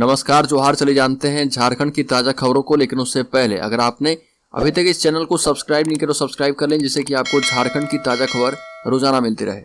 नमस्कार, जोहार। चले जानते हैं झारखंड की ताज़ा खबरों को, लेकिन उससे पहले अगर आपने अभी तक इस चैनल को सब्सक्राइब नहीं किया तो सब्सक्राइब कर लें, जिससे कि आपको झारखंड की ताज़ा खबर रोजाना मिलती रहे।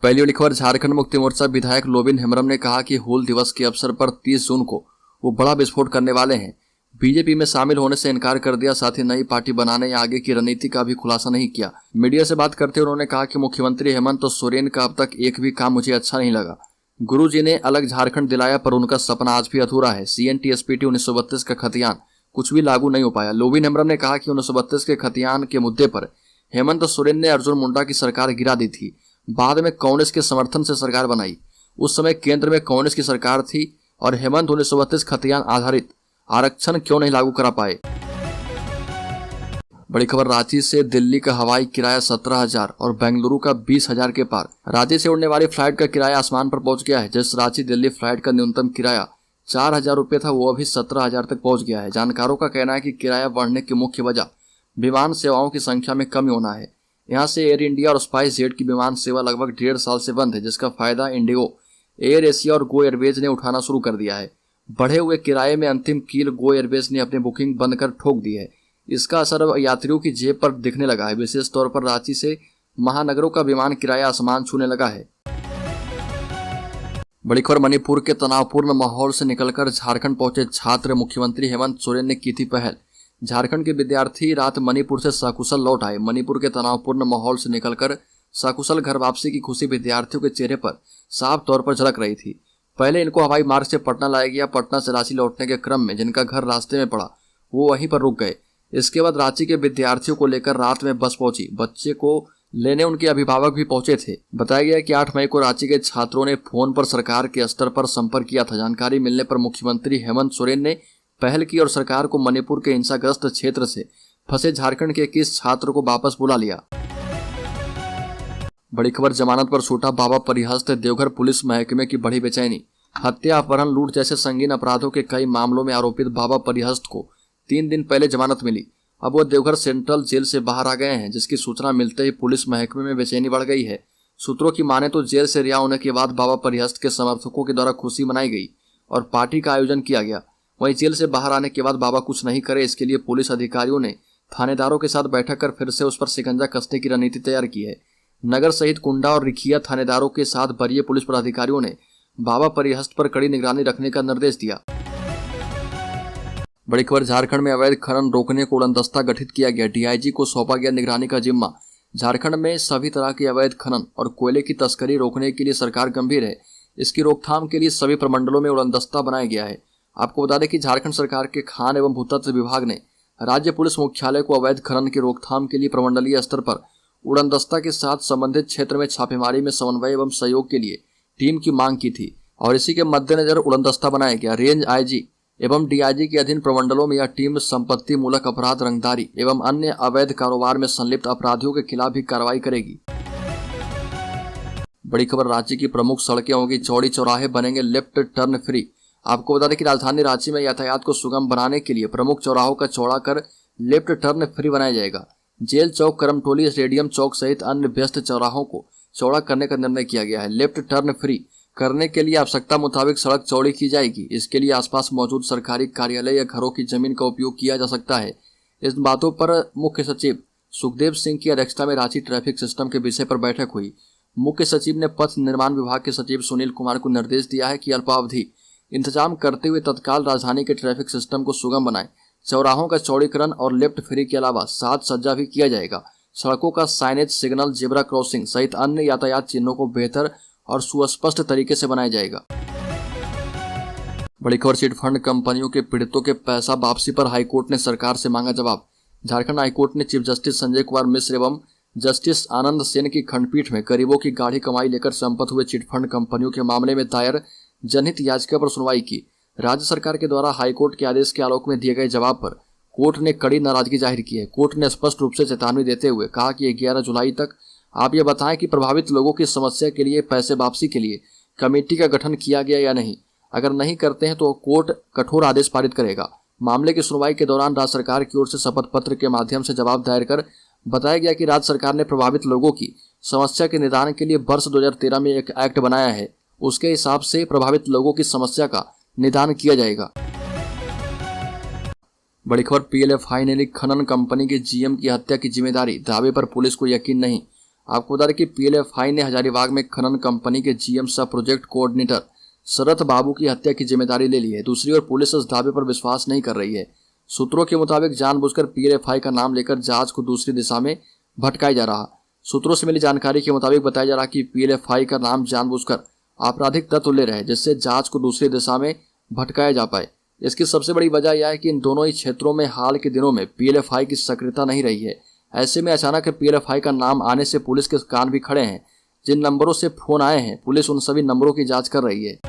पहली बड़ी खबर, झारखंड मुक्ति मोर्चा विधायक लोबिन हेम्ब्रम ने कहा कि हूल दिवस के अवसर पर 30 जून को वो बड़ा विस्फोट करने वाले हैं। बीजेपी में शामिल होने से इनकार कर दिया, साथ ही नई पार्टी बनाने या आगे की रणनीति का भी खुलासा नहीं किया। मीडिया से बात करते हुए उन्होंने कहा कि मुख्यमंत्री हेमंत सोरेन का अब तक एक भी काम मुझे अच्छा नहीं लगा। गुरुजी ने अलग झारखंड दिलाया, पर उनका सपना आज भी अधूरा है। CNTSPT 1932 का खतियान कुछ भी लागू नहीं हो पाया। लोबिन हेम्ब्रम ने कहा कि 1932 के खतियान के मुद्दे पर हेमंत सोरेन ने अर्जुन मुंडा की सरकार गिरा दी थी, बाद में कांग्रेस के समर्थन से सरकार बनाई। उस समय केंद्र में कांग्रेस की सरकार थी और हेमंत 1932 खतियान आधारित आरक्षण क्यों नहीं लागू करा पाए। बड़ी खबर, रांची से दिल्ली का हवाई किराया 17,000 और बेंगलुरु का 20,000 के पार। रांची से उड़ने वाली फ्लाइट का किराया आसमान पर पहुंच गया है। जिस रांची दिल्ली फ्लाइट का न्यूनतम किराया 4,000 रुपये था, वो अभी 17,000 तक पहुंच गया है। जानकारों का कहना है कि किराया बढ़ने की मुख्य वजह विमान सेवाओं की संख्या में कमी होना है। यहाँ से एयर इंडिया और स्पाइस जेट की विमान सेवा लगभग 1.5 साल से बंद है, जिसका फायदा इंडिगो, एयर एशिया और गो एयरवेज ने उठाना शुरू कर दिया है। बढ़े हुए किराए में अंतिम कील गो एयरवेज ने अपनी बुकिंग बंद कर ठोक दी है। इसका असर अब यात्रियों की जेब पर दिखने लगा है। विशेष तौर पर रांची से महानगरों का विमान किराया आसमान छूने लगा है। बड़ी खबर, मणिपुर के तनावपूर्ण माहौल से निकलकर झारखंड पहुंचे छात्र। मुख्यमंत्री हेमंत सोरेन ने की थी पहल। झारखंड के विद्यार्थी रात मणिपुर से सकुशल लौट आए। मणिपुर के तनावपूर्ण माहौल से निकलकर सकुशल घर वापसी की खुशी विद्यार्थियों के चेहरे पर साफ तौर पर झलक रही थी। पहले इनको हवाई मार्ग से पटना लाया गया। पटना से रांची लौटने के क्रम में जिनका घर रास्ते में पड़ा वो वहीं पर रुक गए। इसके बाद रांची के विद्यार्थियों को लेकर रात में बस पहुंची। बच्चे को लेने उनके अभिभावक भी पहुंचे थे। बताया गया कि 8 मई को रांची के छात्रों ने फोन पर सरकार के स्तर पर संपर्क किया था। जानकारी मिलने पर मुख्यमंत्री हेमंत सोरेन ने पहल की और सरकार को मणिपुर के हिंसाग्रस्त क्षेत्र से फंसे झारखंड के 21 छात्रों को वापस बुला लिया। बड़ी खबर, जमानत पर छूटा बाबा परिहस्त। देवघर पुलिस महकमे की बड़ी बेचैनी। हत्या, अपहरण, लूट जैसे संगीन अपराधों के कई मामलों में आरोपित बाबा परिहस्त को 3 दिन पहले जमानत मिली। अब वो देवघर सेंट्रल जेल से बाहर आ गए हैं, जिसकी सूचना मिलते ही पुलिस महकमे में बेचैनी बढ़ गई है। सूत्रों की माने तो जेल से रिहा होने के बाद बाबा परिहस्त के समर्थकों के द्वारा खुशी मनाई गई और पार्टी का आयोजन किया गया। वहीं जेल से बाहर आने के बाद बाबा कुछ नहीं करे, इसके लिए पुलिस अधिकारियों ने थानेदारों के साथ बैठक कर फिर से उस पर शिकंजा कसने की रणनीति तैयार की है। नगर सहित कुंडा और रिखिया थानेदारों के साथ वरीय पुलिस पदाधिकारियों ने बाबा परिहस्त पर कड़ी निगरानी रखने का निर्देश दिया। बड़ी खबर, झारखंड में अवैध खनन रोकने को उड़नदस्ता गठित किया गया। DIG को सौंपा गया निगरानी का जिम्मा। झारखंड में सभी तरह के अवैध खनन और कोयले की तस्करी रोकने के लिए सरकार गंभीर है। इसकी रोकथाम के लिए सभी प्रमंडलों में उड़नदस्ता बनाया गया है। आपको बता दें कि झारखंड सरकार के खान एवं भूतत्व विभाग ने राज्य पुलिस मुख्यालय को अवैध खनन की रोकथाम के लिए प्रमंडलीय स्तर पर उड़नदस्ता के साथ संबंधित क्षेत्र में छापेमारी में समन्वय एवं सहयोग के लिए टीम की मांग की थी और इसी के मद्देनजर उड़नदस्ता बनाया गया। रेंज IG एवं DIG के अधीन प्रमंडलों में यह टीम संपत्ति मूलक अपराध, रंगदारी एवं अन्य अवैध कारोबार में संलिप्त अपराधियों के खिलाफ भी कार्रवाई करेगी। बड़ी खबर, रांची की प्रमुख सड़कें होंगी चौड़ी, चौराहे बनेंगे लेफ्ट टर्न फ्री। आपको बता दें कि राजधानी रांची में यातायात को सुगम बनाने के लिए प्रमुख चौराहों का चौड़ा कर लेफ्ट टर्न फ्री बनाया जाएगा। जेल चौक, करमटोली, स्टेडियम चौक सहित अन्य व्यस्त चौराहों को चौड़ा करने का निर्णय किया गया है। लेफ्ट टर्न फ्री करने के लिए आवश्यकता मुताबिक सड़क चौड़ी की जाएगी। इसके लिए आसपास मौजूद सरकारी कार्यालय या घरों की जमीन का उपयोग किया जा सकता है। इस बातों पर मुख्य सचिव सुखदेव सिंह की अध्यक्षता में रांची ट्रैफिक सिस्टम के विषय पर बैठक हुई। मुख्य सचिव ने पथ निर्माण विभाग के सचिव सुनील कुमार को निर्देश दिया है कि अल्पावधि इंतजाम करते हुए तत्काल राजधानी के ट्रैफिक सिस्टम को सुगम बनाएं। चौराहों का चौड़ीकरण और लेफ्ट फ्री के अलावा साज सज्जा भी किया जाएगा। सड़कों का साइनेज, सिग्नल, जेब्रा क्रॉसिंग सहित अन्य यातायात चिन्हों को बेहतर और सुस्पष्ट तरीके से बनाया जाएगा। बड़ी खबर, चिटफंड कंपनियों के पीड़ितों के पैसा वापसी पर हाईकोर्ट ने सरकार से मांगा जवाब। झारखंड हाईकोर्ट ने चीफ जस्टिस संजय कुमार मिश्र एवं जस्टिस आनंद सेन की खंडपीठ में गरीबों की गाढ़ी कमाई लेकर संपन्न हुए चिटफंड कंपनियों के मामले में दायर जनहित याचिका पर सुनवाई की। राज्य सरकार के द्वारा हाईकोर्ट के आदेश के आलोक में दिए गए जवाब पर कोर्ट ने कड़ी नाराजगी जाहिर की है। कोर्ट ने स्पष्ट रूप से चेतावनी देते हुए कहा कि 11 जुलाई तक आप यह बताएं कि प्रभावित लोगों की समस्या के लिए पैसे वापसी के लिए कमेटी का गठन किया गया या नहीं। अगर नहीं करते हैं तो कोर्ट कठोर आदेश पारित करेगा। मामले की सुनवाई के दौरान राज्य सरकार की ओर से शपथ पत्र के माध्यम से जवाब दायर कर बताया गया कि राज्य सरकार ने प्रभावित लोगों की समस्या के निदान के लिए वर्ष 2013 में एक एक्ट बनाया है उसके हिसाब से प्रभावित लोगों की समस्या का निदान किया जाएगा। बड़ी खबर, पीएलएफआई ने ली खनन कंपनी के जीएम की हत्या की जिम्मेदारी, दावे पर पुलिस को यकीन नहीं। आपको बता दें कि पीएलएफआई ने हजारीबाग में खनन कंपनी के जीएम सह प्रोजेक्ट कोऑर्डिनेटर शरत बाबू की हत्या की जिम्मेदारी ले ली है। दूसरी ओर पुलिस इस दावे पर विश्वास नहीं कर रही है। सूत्रों के मुताबिक जानबूझकर पीएलएफआई का नाम लेकर जांच को दूसरी दिशा में भटकाया जा रहा। सूत्रों से मिली जानकारी के मुताबिक बताया जा रहा कि पीएलएफआई का नाम जानबूझकर आपराधिक तत्व ले रहे, जिससे जांच को दूसरी दिशा में भटकाया जा पाए। इसकी सबसे बड़ी वजह यह है कि इन दोनों ही क्षेत्रों में हाल के दिनों में पीएलएफआई की सक्रियता नहीं रही है। ऐसे में अचानक पीएलएफआई का नाम आने से पुलिस के कान भी खड़े हैं। जिन नंबरों से फोन आए हैं, पुलिस उन सभी नंबरों की जांच कर रही है।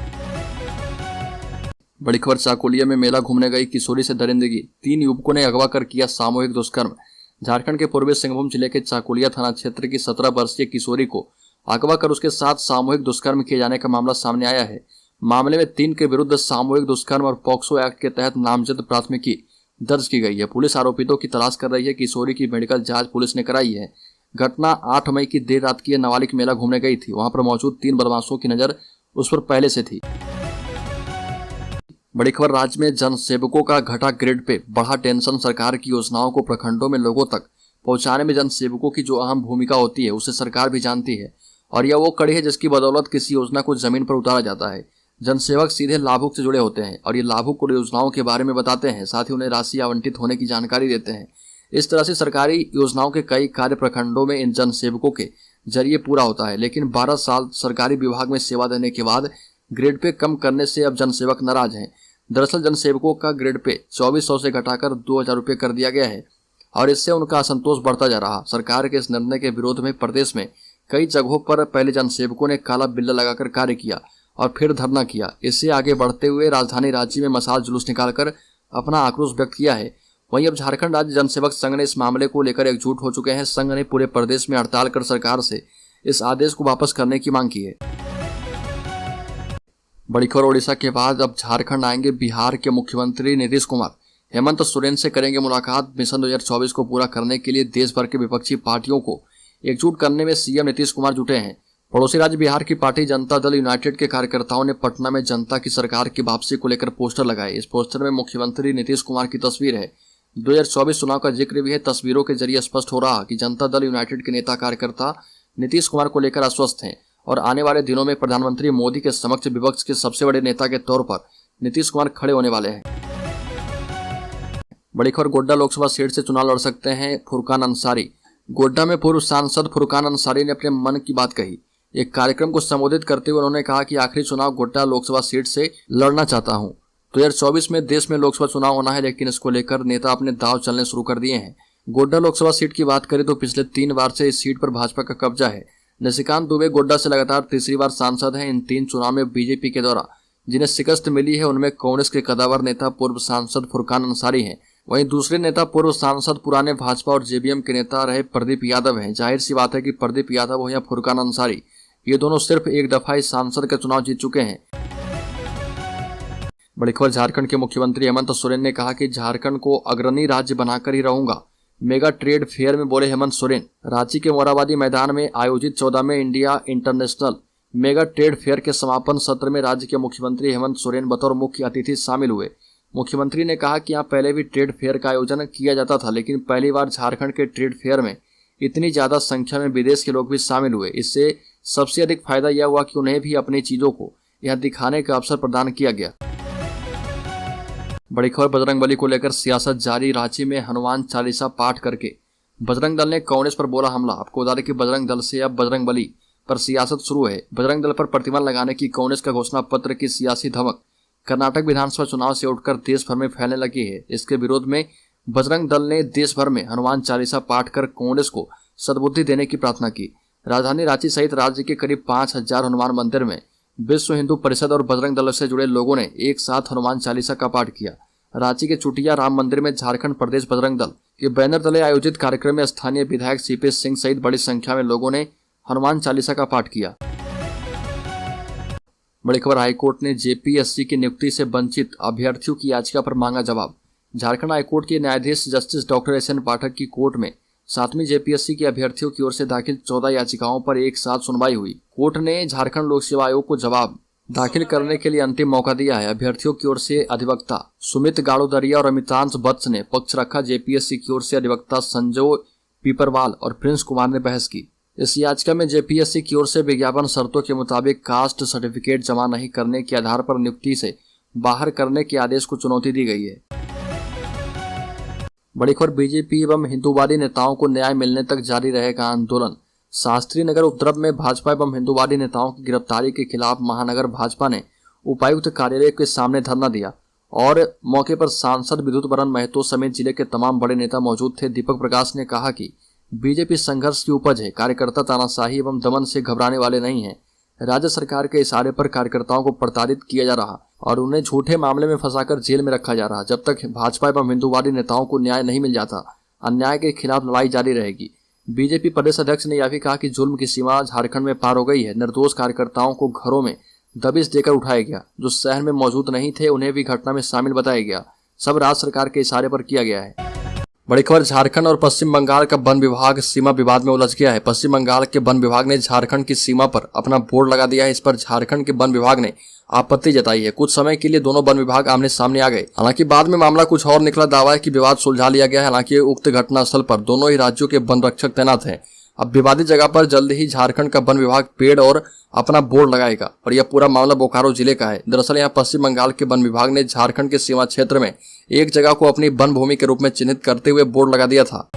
बड़ी खबर, चाकुलिया में मेला घूमने गई किशोरी से दरिंदगी, 3 युवकों ने अगवा कर किया सामूहिक दुष्कर्म। झारखंड के पूर्वी सिंहभूम जिले के चाकुलिया थाना क्षेत्र की 17 वर्षीय किशोरी को अगवा कर उसके साथ सामूहिक दुष्कर्म किए जाने का मामला सामने आया है। मामले में 3 के विरुद्ध सामूहिक दुष्कर्म और पॉक्सो एक्ट के तहत नामजद प्राथमिकी दर्ज की गई है। पुलिस आरोपितों की तलाश कर रही है। किशोरी की मेडिकल जांच पुलिस ने कराई है। घटना 8 मई की देर रात की नाबालिग मेला घूमने गई थी। वहां पर मौजूद 3 बदमाशों की नजर उस पर पहले से थी। बड़ी खबर, राज्य में जनसेवकों का घटा ग्रिड पे, बढ़ा टेंशन। सरकार की योजनाओं को प्रखंडों में लोगों तक पहुंचाने में जनसेवकों की जो अहम भूमिका होती है उसे सरकार भी जानती है, और यह वो कड़ी है जिसकी बदौलत किसी योजना को जमीन पर उतारा जाता है। जनसेवक सीधे लाभुक से जुड़े होते हैं और ये लाभुक को योजनाओं के बारे में बताते हैं, साथ ही उन्हें राशि आवंटित होने की जानकारी देते हैं। इस तरह से सरकारी योजनाओं के कई कार्य प्रखंडों में इन जनसेवकों के जरिए पूरा होता है। लेकिन 12 साल सरकारी विभाग में सेवा देने के बाद ग्रेड पे कम करने से अब जनसेवक नाराज हैं। दरअसल जनसेवकों का ग्रेड पे 2400 से घटाकर 2000 रुपये कर दिया गया है और इससे उनका असंतोष बढ़ता जा रहा। सरकार के इस निर्णय के विरोध में प्रदेश में कई जगहों पर पहले जनसेवकों ने काला बिल्ला लगाकर कार्य किया और फिर धरना किया। इससे आगे बढ़ते हुए राजधानी रांची में मशाल जुलूस निकालकर अपना आक्रोश व्यक्त किया है। वहीं अब झारखंड राज्य जनसेवक संघ ने इस मामले को लेकर एकजुट हो चुके हैं। संघ ने पूरे प्रदेश में हड़ताल कर सरकार से इस आदेश को वापस करने की मांग की है। बड़ी खबर, ओडिशा के बाद अब झारखंड आएंगे बिहार के मुख्यमंत्री नीतीश कुमार। हेमंत सोरेन से करेंगे मुलाकात। मिशन 2024 को पूरा करने के लिए देश भर के विपक्षी पार्टियों को एकजुट करने में सीएम नीतीश कुमार जुटे हैं। पड़ोसी राज्य बिहार की पार्टी जनता दल यूनाइटेड के कार्यकर्ताओं ने पटना में जनता की सरकार की वापसी को लेकर पोस्टर लगाए। इस पोस्टर में मुख्यमंत्री नीतीश कुमार की तस्वीर है। 2024 चुनाव का जिक्र भी है। तस्वीरों के जरिए स्पष्ट हो रहा कि जनता दल यूनाइटेड के नेता कार्यकर्ता नीतीश कुमार को लेकर आश्वस्त हैं और आने वाले दिनों में प्रधानमंत्री मोदी के समक्ष विपक्ष के सबसे बड़े नेता के तौर पर नीतीश कुमार खड़े होने वाले हैं। बड़ी खबर, गोड्डा लोकसभा सीट से चुनाव लड़ सकते हैं फुरकान अंसारी। गोड्डा में पूर्व सांसद फुरकान अंसारी ने अपने मन की बात कही। एक कार्यक्रम को संबोधित करते हुए उन्होंने कहा कि आखिरी चुनाव गोड्डा लोकसभा सीट से लड़ना चाहता हूं। 2024 में देश में लोकसभा चुनाव होना है, लेकिन इसको लेकर नेता अपने दांव चलने शुरू कर दिए हैं। गोड्डा लोकसभा सीट की बात करें तो पिछले 3 बार से इस सीट पर भाजपा का कब्जा है। निशिकांत दुबे गोड्डा से लगातार तीसरी बार सांसद हैं। इन 3 चुनाव में बीजेपी के द्वारा जिन्हें शिकस्त मिली है उनमें कांग्रेस के कदावर नेता पूर्व सांसद फुरकान अंसारी हैं। वहीं दूसरे नेता पूर्व सांसद पुराने भाजपा और जेबीएम के नेता रहे प्रदीप यादव हैं। जाहिर सी बात है कि प्रदीप यादव हो या फुरकान अंसारी, ये दोनों सिर्फ एक दफा इस सांसद का चुनाव जीत चुके हैं। बड़ी खबर, झारखंड के मुख्यमंत्री हेमंत सोरेन ने कहा कि झारखंड को अग्रणी राज्य बनाकर ही रहूंगा। मेगा ट्रेड फेयर में बोले हेमंत सोरेन। रांची के मोराबादी मैदान में आयोजित 14वें India international mega trade fair के समापन सत्र में राज्य के मुख्यमंत्री हेमंत सोरेन बतौर मुख्य अतिथि शामिल हुए। मुख्यमंत्री ने कहा कि यहाँ पहले भी ट्रेड फेयर का आयोजन किया जाता था, लेकिन पहली बार झारखंड के ट्रेड फेयर में इतनी ज्यादा संख्या में विदेश के लोग भी शामिल हुए। इससे सबसे अधिक फायदा यह हुआ कि उन्हें भी अपनी चीजों को यहाँ दिखाने का अवसर प्रदान किया गया। बड़ी खबर, बजरंगबली को लेकर सियासत जारी। रांची में हनुमान चालीसा पाठ करके बजरंग दल ने कांग्रेस पर बोला हमला। आपको बता दें कि बजरंग दल से अब बजरंगबली पर सियासत शुरू है। बजरंग दल पर प्रतिबंध लगाने की कांग्रेस का घोषणा पत्र की सियासी धमक कर्नाटक विधानसभा चुनाव से उठकर देश भर में फैलने लगी है। इसके विरोध में बजरंग दल ने देश भर में हनुमान चालीसा पाठ कर कांग्रेस को सद्बुद्धि देने की प्रार्थना की। राजधानी रांची सहित राज्य के करीब 5000 हनुमान मंदिर में विश्व हिंदू परिषद और बजरंग दल से जुड़े लोगों ने एक साथ हनुमान चालीसा का पाठ किया। रांची के चुटिया राम मंदिर में झारखंड प्रदेश बजरंग दल के बैनर तले आयोजित कार्यक्रम में स्थानीय विधायक सीपी सिंह सहित बड़ी संख्या में लोगों ने हनुमान चालीसा का पाठ किया। बड़ी खबर, हाईकोर्ट ने जेपीएससी की नियुक्ति से वंचित अभ्यर्थियों की याचिका पर मांगा जवाब। झारखंड हाईकोर्ट के न्यायाधीश जस्टिस डॉक्टर एस एन पाठक की कोर्ट में 7वीं जेपीएससी के अभ्यर्थियों की ओर से दाखिल 14 याचिकाओं पर एक साथ सुनवाई हुई। कोर्ट ने झारखंड लोक सेवा आयोग को जवाब दाखिल करने के लिए अंतिम मौका दिया है। अभ्यर्थियों की ओर से अधिवक्ता सुमित गाड़ोदरिया और अमितांश वत्स ने पक्ष रखा। जेपीएससी की ओर से अधिवक्ता संजय पीपरवाल और प्रिंस कुमार ने बहस की। इस याचिका में जेपीएससी की ओर से विज्ञापन शर्तों के मुताबिक कास्ट सर्टिफिकेट जमा नहीं करने के आधार पर नियुक्ति से बाहर करने के आदेश को चुनौती दी गई है। बड़ी खबर, बीजेपी एवं हिंदूवादी नेताओं को न्याय मिलने तक जारी रहेगा आंदोलन। शास्त्री नगर उपद्रव में भाजपा एवं हिंदूवादी नेताओं की गिरफ्तारी के खिलाफ महानगर भाजपा ने उपायुक्त कार्यालय के सामने धरना दिया और मौके पर सांसद विद्युत बरण महतो समेत जिले के तमाम बड़े नेता मौजूद थे। दीपक प्रकाश ने कहा कि बीजेपी संघर्ष की उपज है, कार्यकर्ता तानाशाही एवं दमन से घबराने वाले नहीं हैं। राज्य सरकार के इशारे पर कार्यकर्ताओं को प्रताड़ित किया जा रहा और उन्हें झूठे मामले में फंसाकर जेल में रखा जा रहा। जब तक भाजपा एवं हिंदूवादी नेताओं को न्याय नहीं मिल जाता, अन्याय के खिलाफ लड़ाई जारी रहेगी। बीजेपी प्रदेश अध्यक्ष ने यह भी कहा कि जुल्म की सीमा झारखंड में पार हो गई है। निर्दोष कार्यकर्ताओं को घरों में दबिश देकर उठाया गया। जो शहर में मौजूद नहीं थे उन्हें भी घटना में शामिल बताया गया। सब राज्य सरकार के इशारे पर किया गया है। बड़ी खबर, झारखंड और पश्चिम बंगाल का वन विभाग सीमा विवाद में उलझ गया है। पश्चिम बंगाल के वन विभाग ने झारखंड की सीमा पर अपना बोर्ड लगा दिया है। इस पर झारखंड के वन विभाग ने आपत्ति जताई है। कुछ समय के लिए दोनों वन विभाग आमने सामने आ गए। हालांकि बाद में मामला कुछ और निकला। दावा है कि विवाद सुलझा लिया गया है। हालांकि उक्त घटनास्थल पर दोनों ही राज्यों के वन रक्षक तैनात हैं। अब विवादित जगह पर जल्द ही झारखंड का वन विभाग पेड़ और अपना बोर्ड लगाएगा और यह पूरा मामला बोकारो जिले का है। दरअसल यहाँ पश्चिम बंगाल के वन विभाग ने झारखंड के सीमा क्षेत्र में एक जगह को अपनी वन भूमि के रूप में चिन्हित करते हुए बोर्ड लगा दिया था।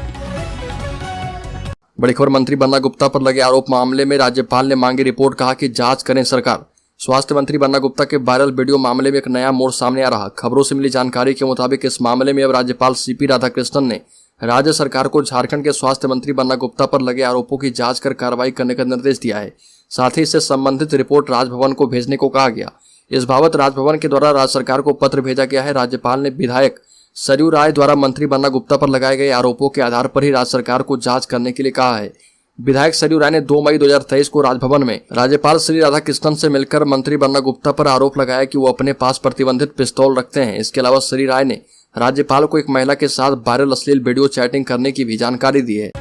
बड़ी खबर, मंत्री बन्ना गुप्ता पर लगे आरोप मामले में राज्यपाल ने मांगी रिपोर्ट। कहा कि जांच करें सरकार। स्वास्थ्य मंत्री बन्ना गुप्ता के वायरल वीडियो मामले में एक नया मोड़ सामने आ रहा। खबरों से मिली जानकारी के मुताबिक इस मामले में अब राज्यपाल सीपी राधाकृष्णन ने राज्य सरकार को झारखंड के स्वास्थ्य मंत्री बन्ना गुप्ता पर लगे आरोपों की जांच कर कार्रवाई करने का निर्देश दिया है। साथ ही इससे संबंधित रिपोर्ट राजभवन को भेजने को कहा गया। इस बाबत राजभवन के द्वारा राज्य सरकार को पत्र भेजा गया है। राज्यपाल ने विधायक सरयू राय द्वारा मंत्री बन्ना गुप्ता पर लगाए गए आरोपों के आधार पर ही राज्य सरकार को जांच करने के लिए कहा है। विधायक सरयू राय ने 2 मई 2023 को राजभवन में राज्यपाल श्री राधाकृष्णन से मिलकर मंत्री बन्ना गुप्ता पर आरोप लगाया कि वो अपने पास प्रतिबंधित पिस्तौल रखते हैं। इसके अलावा श्री राय ने राज्यपाल को एक महिला के साथ वायरल अश्लील वीडियो चैटिंग करने की भी जानकारी दी है।